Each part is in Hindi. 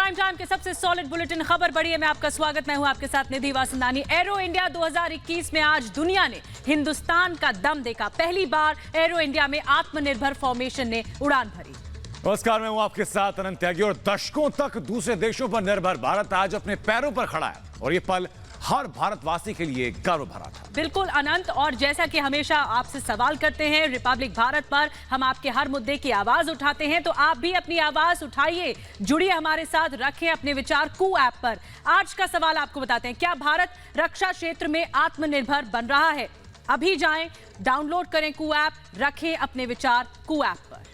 प्राइम टाइम के सबसे सॉलिड बुलेटिन खबर बढ़िए में आपका स्वागत। मैं हूं आपके साथ निधि वासंदानी। एरो इंडिया 2021 में आज दुनिया ने हिंदुस्तान का दम देखा। पहली बार एरो इंडिया में आत्मनिर्भर फॉर्मेशन ने उड़ान भरी। नमस्कार, मैं हूं आपके साथ अनंत त्यागी। और दशकों तक दूसरे देशों पर निर्भर भारत आज अपने पैरों पर खड़ा है और ये पल हर भारतवासी के लिए गर्व भरा था। बिल्कुल अनंत, और जैसा कि हमेशा आपसे सवाल करते हैं रिपब्लिक भारत पर, हम आपके हर मुद्दे की आवाज उठाते हैं, तो आप भी अपनी आवाज उठाइए, जुड़िए हमारे साथ, रखें अपने विचार कू ऐप पर। आज का सवाल आपको बताते हैं, क्या भारत रक्षा क्षेत्र में आत्मनिर्भर बन रहा है? अभी जाएं, डाउनलोड करें कू ऐप, रखें अपने विचार कू ऐप पर।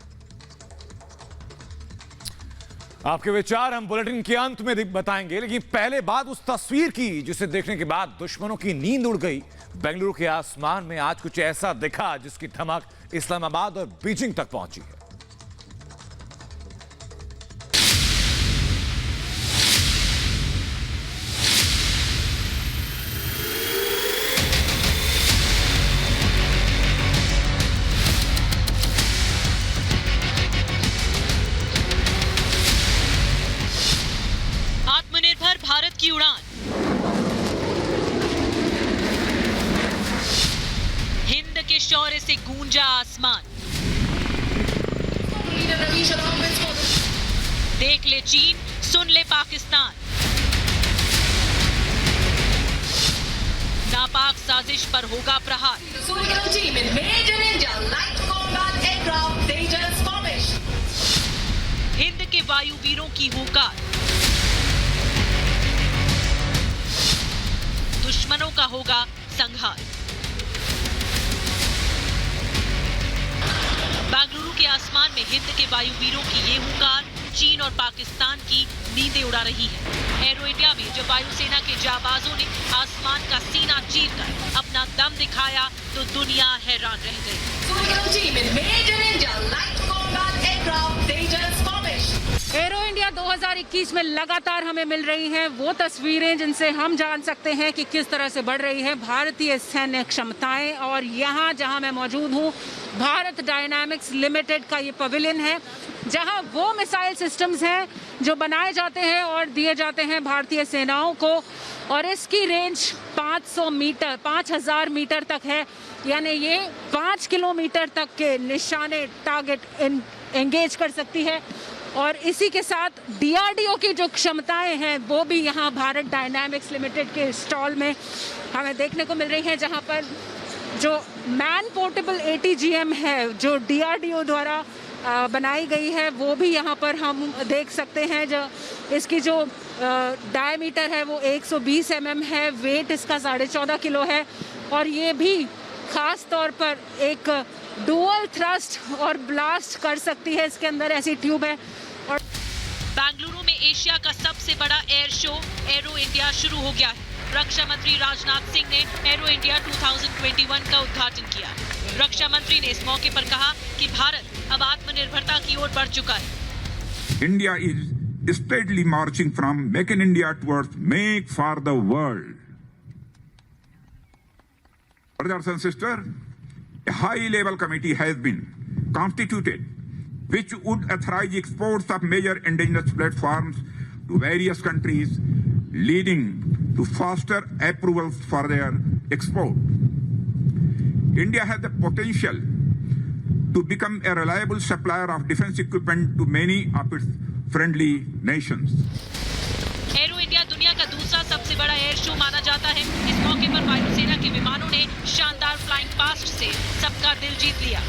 आपके विचार हम बुलेटिन के अंत में बताएंगे, लेकिन पहले बात उस तस्वीर की जिसे देखने के बाद दुश्मनों की नींद उड़ गई। बेंगलुरु के आसमान में आज कुछ ऐसा दिखा जिसकी धमक इस्लामाबाद और बीजिंग तक पहुंची है। आत्मनिर्भर भारत की उड़ान, हिंद के शौर्य से गूंजा आसमान। देख ले चीन, सुन ले पाकिस्तान, नापाक साजिश पर होगा प्रहार। हिंद के वायुवीरों की हुंकार, दुश्मनों का होगा संहार। बेंगलुरु के आसमान में हिंद के वायुवीरों की ये हुंकार चीन और पाकिस्तान की नींदें उड़ा रही है। एरो इंडिया में जब वायुसेना के जाबाजों ने आसमान का सीना चीरकर अपना दम दिखाया तो दुनिया हैरान रह गई। एरो इंडिया 2021 में लगातार हमें मिल रही हैं वो तस्वीरें जिनसे हम जान सकते हैं कि किस तरह से बढ़ रही है भारतीय सैन्य क्षमताएं। और यहाँ जहाँ मैं मौजूद हूँ, भारत डायनामिक्स लिमिटेड का ये पवेलियन है, जहाँ वो मिसाइल सिस्टम्स हैं जो बनाए जाते हैं और दिए जाते हैं भारतीय सेनाओं को। और इसकी रेंज 500 मीटर 5000 मीटर तक है, यानी ये 5 किलोमीटर तक के निशाने टारगेट एंगेज कर सकती है। और इसी के साथ डीआरडीओ की जो क्षमताएं हैं वो भी यहाँ भारत डायनामिक्स लिमिटेड के स्टॉल में हमें देखने को मिल रही हैं, जहाँ पर जो मैन पोर्टेबल ATGM है जो डीआरडीओ द्वारा बनाई गई है वो भी यहाँ पर हम देख सकते हैं। जो इसकी जो डायमीटर है वो 120 mm है, वेट इसका 14.5 किलो है। और ये भी खास तौर पर एक डुअल थ्रस्ट और ब्लास्ट कर सकती है, इसके अंदर ऐसी ट्यूब है। और बेंगलुरु में एशिया का सबसे बड़ा एयर शो एरो इंडिया शुरू हो गया है। रक्षा मंत्री राजनाथ सिंह ने एरो इंडिया 2021 का उद्घाटन किया। रक्षा मंत्री ने इस मौके पर कहा कि भारत अब आत्मनिर्भरता की ओर बढ़ चुका है। India is steadily marching from Make in India towards Make for the World. Brothers and sisters, a high-level committee has been constituted which would authorize exports of major indigenous platforms to various countries, leading to faster approvals for their export. India has the potential to become a reliable supplier of defense equipment to many of its friendly nations. Arrow India दुनिया का दूसरा सबसे बड़ा एयर शो माना जाता है। इस मौके पर वायुसेना के विमानों ने शानदार फ्लाइंग पास्ट से सबका दिल जीत लिया।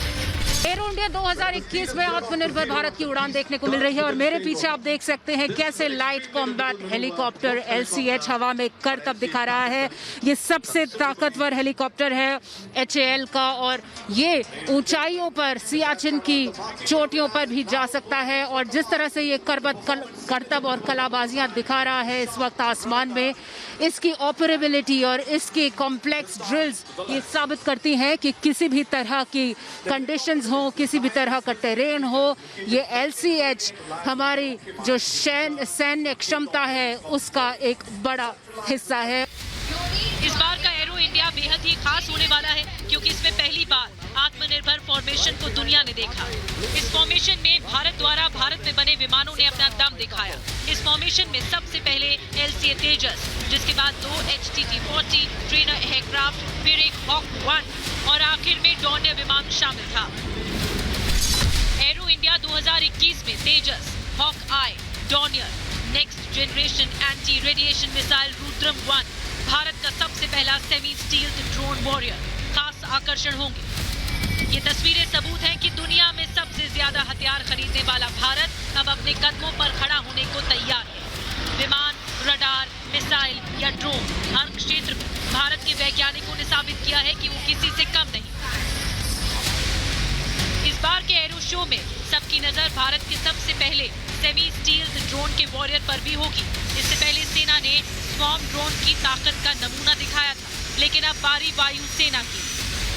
एरो इंडिया 2021 में आत्मनिर्भर भारत की उड़ान देखने को मिल रही है। और मेरे पीछे आप देख सकते हैं कैसे लाइट कॉम्बैट हेलीकॉप्टर LCH हवा में करतब दिखा रहा है। ये सबसे ताकतवर हेलीकॉप्टर है HAL का, और ये ऊंचाइयों पर सियाचिन की चोटियों पर भी जा सकता है। और जिस तरह से ये करतब और कलाबाजियां दिखा रहा है इस वक्त आसमान में, इसकी ऑपरेबिलिटी और इसकी कॉम्प्लेक्स ड्रिल्स ये साबित करती हैं कि किसी भी तरह की कंडीशंस हो, किसी भी तरह का टेरेन हो, ये LCH हमारी जो सैन्य क्षमता है उसका एक बड़ा हिस्सा है। इस बार का एरो इंडिया बेहद ही खास होने वाला है, क्योंकि इसमें पहली बार आत्मनिर्भर फॉर्मेशन को दुनिया ने देखा। इस फॉर्मेशन में भारत द्वारा भारत में बने विमानों ने अपना दम दिखाया। इस फॉर्मेशन में सबसे पहले LCA तेजस, जिसके बाद 2 HTT-40 ट्रेनर एयरक्राफ्ट, फिर एक हॉक 1 और आखिर में डॉर्नियर विमान शामिल था। एरो इंडिया 2021 में Tejas, hawk eye, Dornier, next generation anti radiation missile Rudram 1, Bharat का सबसे पहला सेमी स्टील्ड ड्रोन वॉरियर खास आकर्षण होंगे। ये तस्वीरें सबूत हैं कि दुनिया में सबसे ज्यादा हथियार खरीदने वाला भारत अब अपने कदमों पर खड़ा होने को तैयार है। विमान, रडार, मिसाइल या ड्रोन, हर क्षेत्र में भारत के वैज्ञानिकों ने साबित किया है कि वो किसी से कम नहीं। इस बार के एरो शो में सबकी नजर भारत के सबसे पहले सेमी स्टील्ड ड्रोन के वॉरियर पर भी होगी। इससे पहले सेना ने स्वॉर्म ड्रोन की ताकत का नमूना दिखाया था, लेकिन अब बारी वायु सेना की।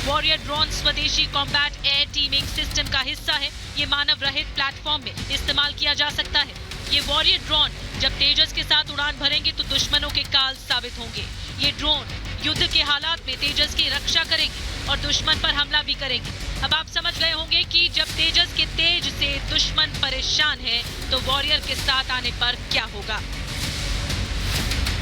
वॉरियर ड्रोन स्वदेशी कॉम्बैट एयर टीमिंग सिस्टम का हिस्सा है। ये मानव रहित प्लेटफॉर्म में इस्तेमाल किया जा सकता है। ये वॉरियर ड्रोन जब तेजस के साथ उड़ान भरेंगे तो दुश्मनों के काल साबित होंगे। ये ड्रोन युद्ध के हालात में तेजस की रक्षा करेंगे और दुश्मन पर हमला भी करेंगे। अब आप समझ गए होंगे कि जब तेजस के तेज से दुश्मन परेशान है तो वॉरियर के साथ आने पर क्या होगा।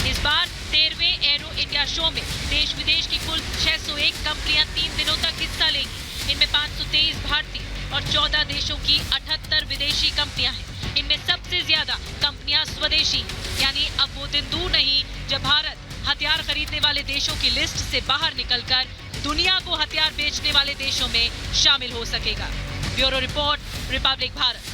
इस बार 13वें एरो इंडिया शो में देश विदेश की कुल 601 कंपनियां 3 दिनों तक हिस्सा लेंगी। इनमें 523 भारतीय और 14 देशों की 78 विदेशी कंपनियां हैं। इनमें सबसे ज्यादा कंपनियां स्वदेशी, यानी अब वो दिन दूर नहीं जब भारत हथियार खरीदने वाले देशों की लिस्ट से बाहर निकलकर दुनिया को हथियार बेचने वाले देशों में शामिल हो सकेगा। Bureau report, Republic Bharat.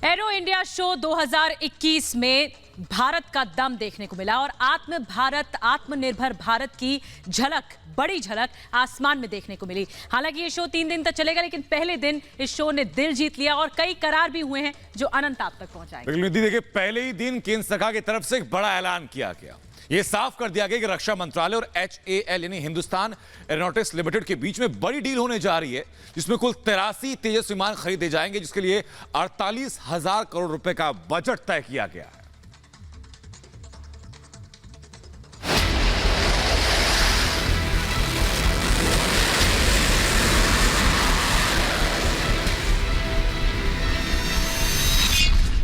Arrow India show 2021 में भारत का दम देखने को मिला और आत्मनिर्भर भारत की झलक, बड़ी झलक आसमान में देखने को मिली। हालांकि ये शो 3 दिन तक चलेगा, लेकिन पहले दिन इस शो ने दिल जीत लिया और कई करार भी हुए हैं जो अनंत आप तक पहुंचाएंगे। देखिए, पहले ही दिन केंद्र सरकार की तरफ से एक बड़ा ऐलान किया गया। ये साफ कर दिया गया कि रक्षा मंत्रालय और HAL यानी हिंदुस्तान एरोनॉटिक्स लिमिटेड के बीच में बड़ी डील होने जा रही है, जिसमें कुल 83 तेजस विमान खरीदे जाएंगे, जिसके लिए 48,000 करोड़ रुपए का बजट तय किया गया है।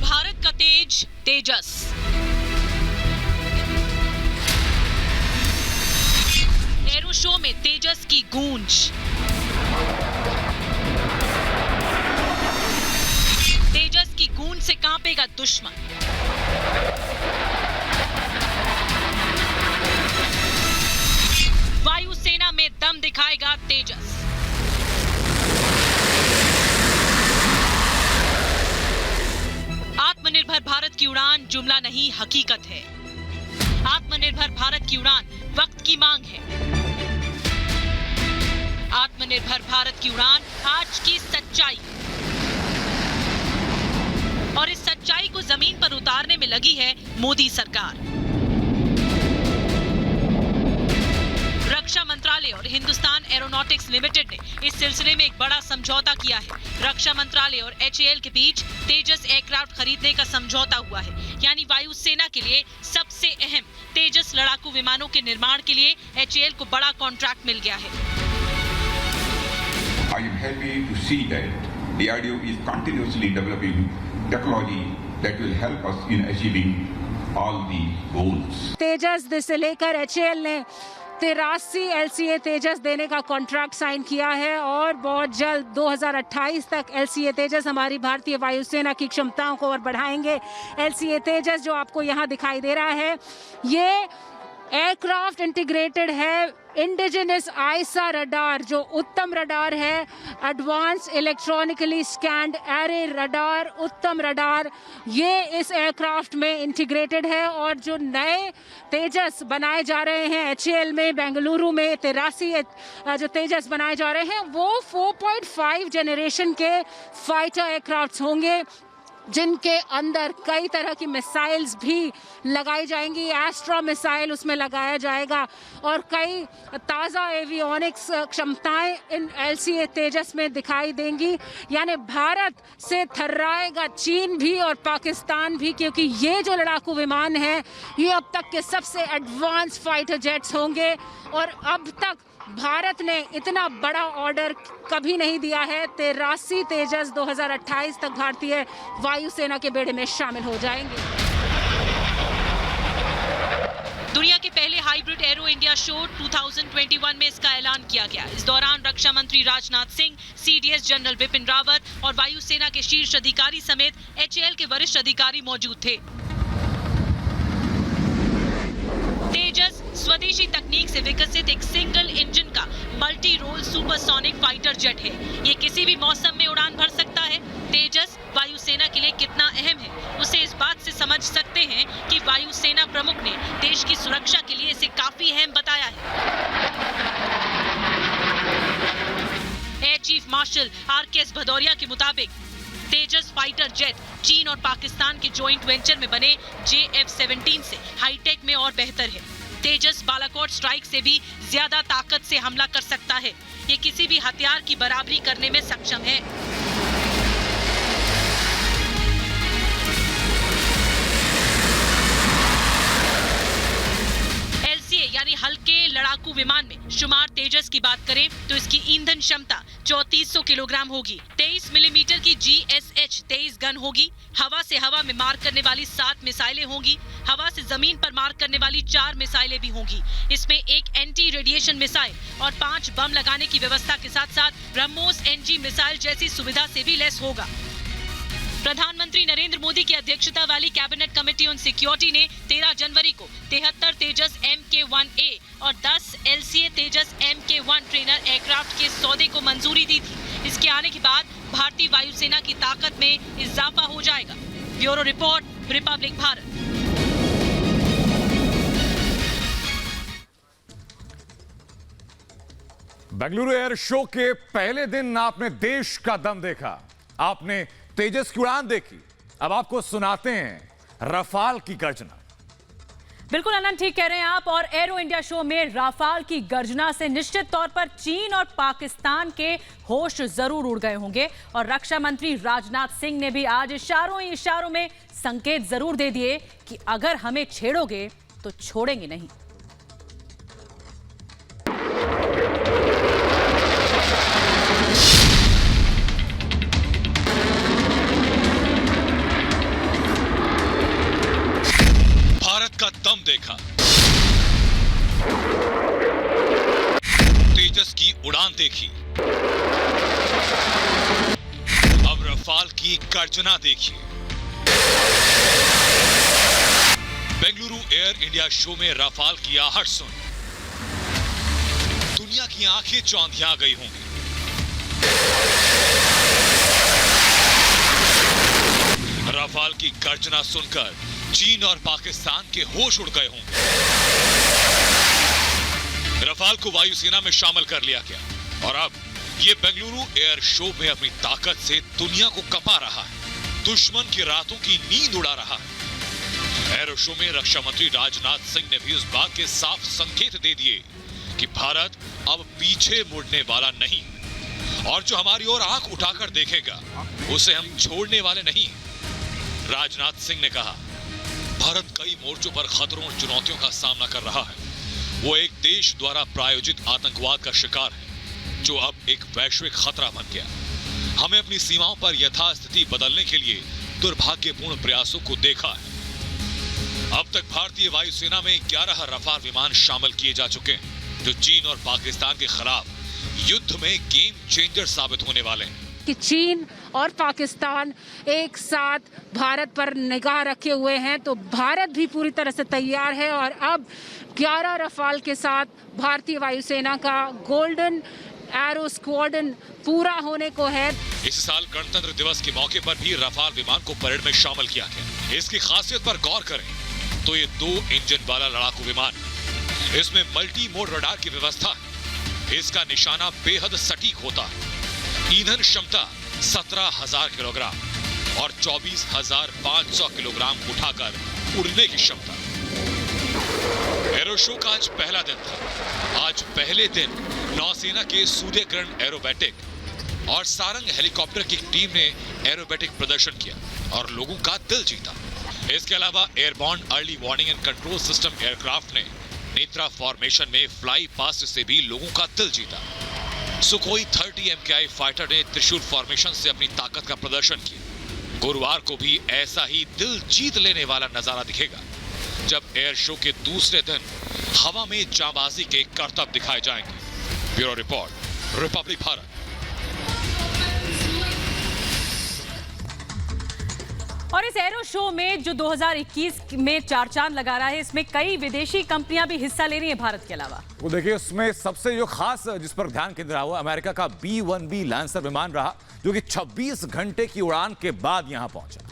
भारत का तेज तेजस, एरो शो में तेजस की गूंज, तेजस की गूंज से कांपेगा दुश्मन। वायुसेना में दम दिखाएगा तेजस। आत्मनिर्भर भारत की उड़ान जुमला नहीं, हकीकत है। आत्मनिर्भर भारत की उड़ान वक्त की मांग है। आत्मनिर्भर भारत की उड़ान आज की सच्चाई, और इस सच्चाई को जमीन पर उतारने में लगी है मोदी सरकार। रक्षा मंत्रालय और हिंदुस्तान एरोनॉटिक्स लिमिटेड ने इस सिलसिले में एक बड़ा समझौता किया है। रक्षा मंत्रालय और HAL के बीच तेजस एयरक्राफ्ट खरीदने का समझौता हुआ है, यानी वायुसेना के लिए सबसे अहम तेजस लड़ाकू विमानों के निर्माण के लिए HAL को बड़ा कॉन्ट्रैक्ट मिल गया है। I am happy to see that DRDO is continuously developing technology that will help us in achieving all the goals. तेजस से लेकर HAL ने 83 LCA तेजस देने का कॉन्ट्रैक्ट साइन किया है और बहुत जल्द 2028 तक LCA तेजस हमारी भारतीय वायुसेना की क्षमताओं को और बढ़ाएंगे। LCA तेजस जो आपको यहाँ दिखाई दे रहा है, ये एयरक्राफ्ट इंटीग्रेटेड है इंडिजिनस आईसा रडार, जो उत्तम रडार है, advance electronically scanned array radar, उत्तम रडार, ये इस एयरक्राफ्ट में इंटीग्रेटेड है। और जो नए तेजस बनाए जा रहे हैं HAL में, बेंगलुरु में 83 जो तेजस बनाए जा रहे हैं, वो 4.5 जनरेशन के फाइटर एयरक्राफ्ट होंगे। जिनके अंदर कई तरह की मिसाइल्स भी लगाई जाएंगी। एस्ट्रा मिसाइल उसमें लगाया जाएगा और कई ताज़ा एवियोनिक्स क्षमताएं इन LCA तेजस में दिखाई देंगी। यानी भारत से थर्राएगा चीन भी और पाकिस्तान भी, क्योंकि ये जो लड़ाकू विमान है ये अब तक के सबसे एडवांस फाइटर जेट्स होंगे और अब तक भारत ने इतना बड़ा ऑर्डर कभी नहीं दिया है। 83 तेजस 2028 तक भारतीय वायुसेना के बेड़े में शामिल हो जाएंगे। दुनिया के पहले हाइब्रिड एरो इंडिया शो 2021 में इसका ऐलान किया गया। इस दौरान रक्षा मंत्री राजनाथ सिंह, CDS जनरल बिपिन रावत और वायुसेना के शीर्ष अधिकारी समेत HAL के वरिष्ठ अधिकारी मौजूद थे। तेजस स्वदेशी तकनीक से विकसित एक सिंगल इंजन का multi role supersonic fighter jet है। ये किसी भी मौसम में उड़ान भर सकता है। तेजस वायुसेना के लिए कितना अहम है उसे इस बात से समझ सकते हैं कि वायुसेना प्रमुख ने देश की सुरक्षा के लिए इसे काफी अहम बताया है। Air chief marshal RKS Bhadauria के मुताबिक तेजस फाइटर जेट चीन और पाकिस्तान के जॉइंट वेंचर में बने JF-17 से हाईटेक में और बेहतर है। तेजस बालाकोट स्ट्राइक से भी ज्यादा ताकत से हमला कर सकता है। ये किसी भी हथियार की बराबरी करने में सक्षम है। यानी हल्के लड़ाकू विमान में शुमार तेजस की बात करें तो इसकी ईंधन क्षमता 3400 किलोग्राम होगी। 23 मिलीमीटर की GSH-23 गन होगी। हवा से हवा में मार करने वाली 7 मिसाइलें होंगी। हवा से जमीन पर मार करने वाली 4 मिसाइलें भी होंगी। इसमें एक एंटी रेडिएशन मिसाइल और 5 बम लगाने की व्यवस्था के साथ साथ ब्रह्मोस NG मिसाइल जैसी सुविधा से भी लैस होगा। प्रधानमंत्री नरेंद्र मोदी की अध्यक्षता वाली कैबिनेट कमेटी ऑन सिक्योरिटी ने 13 जनवरी को 73 तेजस MK-1A और 10 LCA तेजस MK-1 ट्रेनर एयरक्राफ्ट के सौदे को मंजूरी दी थी। इसके आने के बाद भारतीय वायुसेना की ताकत में इजाफा हो जाएगा। Bureau report, Republic Bharat. Bengaluru air show के पहले दिन आपने देश का दम देखा, आपने तेजस की उड़ान देखी। अब आपको सुनाते हैं रफाल की गर्जना। बिल्कुल अनंत, ठीक कह रहे हैं आप। और एरो इंडिया शो में राफाल की गर्जना से निश्चित तौर पर चीन और पाकिस्तान के होश जरूर उड़ गए होंगे। और रक्षा मंत्री राजनाथ सिंह ने भी आज इशारों ही इशारों में संकेत जरूर दे दिए कि अगर हमें छेड़ोगे तो छोड़ेंगे नहीं। भारत का दम देखा, तेजस की उड़ान देखी, अब रफाल की गर्जना देखिए। बेंगलुरु एयर इंडिया शो में रफाल की आहट सुन दुनिया की आंखें चौंधिया गई होंगी। रफाल की गर्जना सुनकर चीन और पाकिस्तान के होश उड़ गए होंगे। रफाल को वायुसेना में शामिल कर लिया गया और अब ये बेंगलुरु एयर शो में अपनी ताकत से दुनिया को कपा रहा है, दुश्मन की रातों की नींद उड़ा रहा है। एरो शो में रक्षा मंत्री राजनाथ सिंह ने भी उस बात के साफ संकेत दे दिए कि भारत अब पीछे मुड़ने वाला नहीं और जो हमारी ओर आंख उठाकर देखेगा उसे हम छोड़ने वाले नहीं। राजनाथ सिंह ने कहा, भारत कई मोर्चों पर खतरों और चुनौतियों का सामना कर रहा है। वो एक देश द्वारा प्रायोजित आतंकवाद का शिकार है जो अब एक वैश्विक खतरा बन गया। हमें अपनी सीमाओं पर यथास्थिति बदलने के लिए दुर्भाग्यपूर्ण प्रयासों को देखा है। अब तक भारतीय वायुसेना में 11 रफाल विमान शामिल किए जा चुके हैं जो चीन और पाकिस्तान के खिलाफ युद्ध में गेम चेंजर साबित होने वाले हैं। कि चीन और पाकिस्तान एक साथ भारत पर निगाह रखे हुए हैं, तो भारत भी पूरी तरह से तैयार है और अब 11 रफाल के साथ भारतीय वायुसेना का गोल्डन एरो स्क्वाड्रन पूरा होने को है। इस साल गणतंत्र दिवस के मौके पर भी रफाल विमान को परेड में शामिल किया गया। इसकी खासियत पर गौर करें तो ये 2 इंजन वाला लड़ाकू विमान, इसमें मल्टी मोड रडार की व्यवस्था है। इसका निशाना बेहद सटीक होता है। ईंधन क्षमता 17,000 किलोग्राम, और 24,500 किलोग्राम उठाकर उड़ने की क्षमता। एरो शो का आज पहला दिन था। आज पहले दिन नौसेना के सूर्यकिरण एरोबैटिक और सारंग हेलीकॉप्टर की टीम ने एरोबैटिक प्रदर्शन किया और लोगों का दिल जीता। इसके अलावा airborne early warning and control system aircraft ने नेत्रा फॉर्मेशन में फ्लाई पास्ट से भी लोगों का दिल जीता। सुखोई 30 MKI फाइटर ने त्रिशूल फॉर्मेशन से अपनी ताकत का प्रदर्शन किया। गुरुवार को भी ऐसा ही दिल जीत लेने वाला नजारा दिखेगा जब एयर शो के दूसरे दिन हवा में जांबाजी के करतब दिखाए जाएंगे। Bureau report, Republic Bharat. और इस एरो शो में जो 2021 में चार चांद लगा रहा है, इसमें कई विदेशी कंपनियां भी हिस्सा ले रही हैं भारत के अलावा। वो देखिए, उसमें सबसे जो खास जिस पर ध्यान केंद्रित हुआ अमेरिका का B-1B लैंसर विमान रहा, जो कि 26 घंटे की उड़ान के बाद यहां पहुंचा।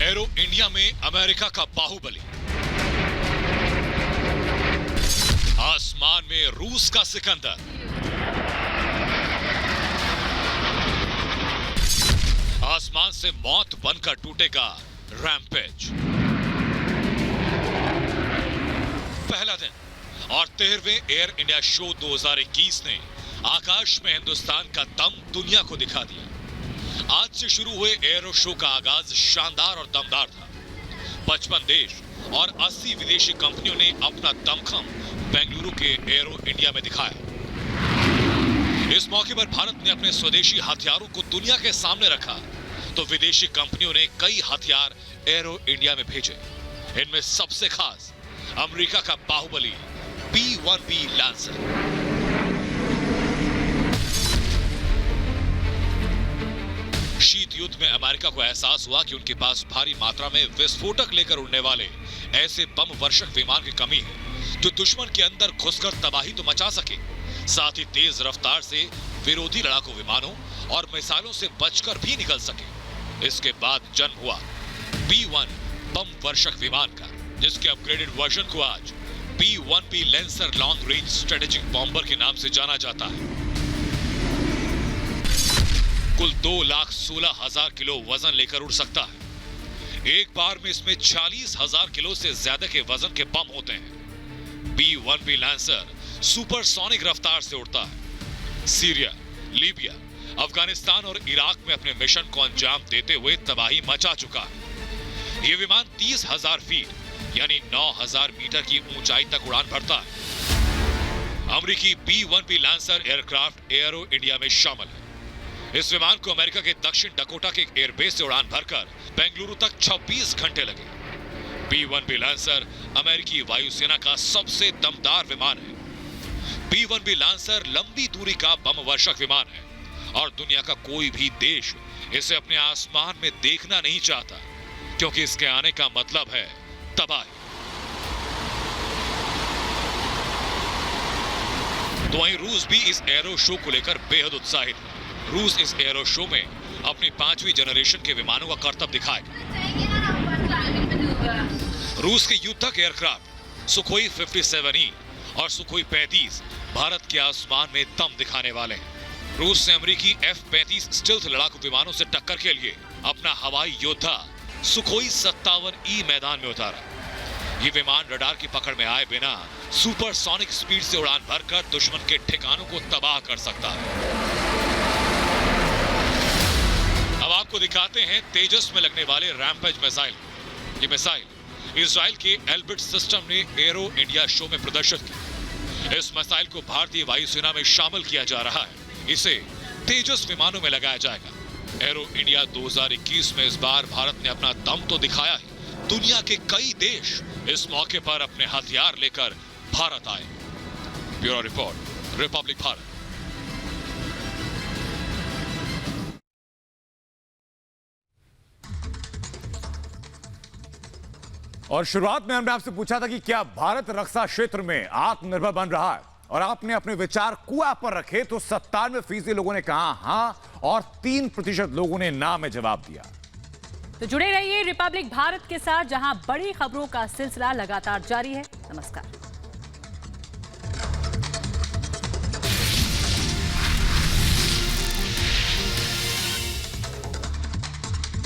एरो इंडिया में अमेरिका का बाहुबली, आसमान में रूस का सिकंदर, आसमान से मौत बनकर टूटेगा रैम्पेज। पहला दिन और 13वें एयर इंडिया शो 2021 ने आकाश में हिंदुस्तान का दम दुनिया को दिखा दिया। आज से शुरू हुए एरो शो का आगाज शानदार और दमदार था। 55 देश और 80 विदेशी कंपनियों ने अपना दमखम बेंगलुरु के एरो इंडिया में दिखाया। इस मौके पर भारत ने अपने स्वदेशी हथियारों को दुनिया के सामने रखा, तो विदेशी कंपनियों ने कई हथियार एरो इंडिया में भेजे। इनमें सबसे खास अमेरिका का बाहुबली B-1B लैंसर। शीत युद्ध में अमेरिका को एहसास हुआ कि उनके पास भारी मात्रा में विस्फोटक लेकर उड़ने वाले ऐसे बम वर्षक विमान की कमी है जो दुश्मन के अंदर घुसकर तबाही तो मचा सके, साथ ही तेज रफ्तार से विरोधी लड़ाकू विमानों और मिसाइलों से बचकर भी निकल सके। इसके बाद जन्म हुआ B-1 बम वर्षक विमान का, जिसके अपग्रेडेड वर्जन को आज B-1B lancer long range strategic bomber के नाम से जाना जाता है। कुल 2,16,000 किलो वजन लेकर उड़ सकता है। एक बार में इसमें 40,000 किलो से ज्यादा के वजन के बम होते हैं। B-1B लैंसर सुपरसोनिक रफ्तार से उड़ता है। सीरिया, लीबिया, अफगानिस्तान और इराक में अपने मिशन को अंजाम देते हुए तबाही मचा चुका है। यह विमान 30,000 फीट यानी 9,000 मीटर की ऊंचाई तक उड़ान भरता है। अमेरिकी B-1B lancer aircraft arrow India में शामिल है। इस विमान को अमेरिका के दक्षिण डकोटा के एयरबेस से उड़ान भरकर बेंगलुरु तक 26 घंटे लगे। B-1B लैंसर अमेरिकी वायुसेना का सबसे दमदार विमान है। B-1B लैंसर लंबी दूरी का बम वर्षक विमान है और दुनिया का कोई भी देश इसे अपने आसमान में देखना नहीं चाहता, क्योंकि इसके आने का मतलब है तबाही। तो वहीं रूस भी इस एरो शो को लेकर बेहद उत्साहित है। रूस इस एरो शो में अपनी 5वीं जनरेशन के विमानों का करतब दिखाएगा। रूस के युद्धक एयरक्राफ्ट सुखोई 57E और सुखोई 35 भारत के आसमान में दम दिखाने वाले हैं। रूस ने अमेरिकी F-35 स्टिल्थ लड़ाकू विमानों से टक्कर के लिए अपना हवाई योद्धा सुखोई 57E मैदान में उतारा। ये विमान रडार की पकड़ में आए बिना सुपरसोनिक स्पीड से उड़ान भरकर दुश्मन के ठिकानों को तबाह कर सकता है। अब आपको दिखाते हैं तेजस में लगने वाले रैम्पेज मिसाइल। ये मिसाइल इजराइल के एल्बिट सिस्टम ने एरो इंडिया शो में प्रदर्शित की। इस मिसाइल को भारतीय वायुसेना में शामिल किया जा रहा है। इसे तेजस विमानों में लगाया जाएगा। एरो इंडिया 2021 में इस बार भारत ने अपना दम तो दिखाया ही, दुनिया के कई देश इस मौके पर अपने हथियार लेकर भारत आए। Bureau report, Republic Bharat. और शुरुआत में हमने आपसे पूछा था कि क्या भारत रक्षा क्षेत्र में आत्मनिर्भर बन रहा है, और आपने अपने विचार कुआ पर रखे तो 97% लोगों ने कहा हां और 3% लोगों ने ना में जवाब दिया। तो जुड़े रहिए रिपब्लिक भारत के साथ, जहां बड़ी खबरों का सिलसिला लगातार जारी है। नमस्कार।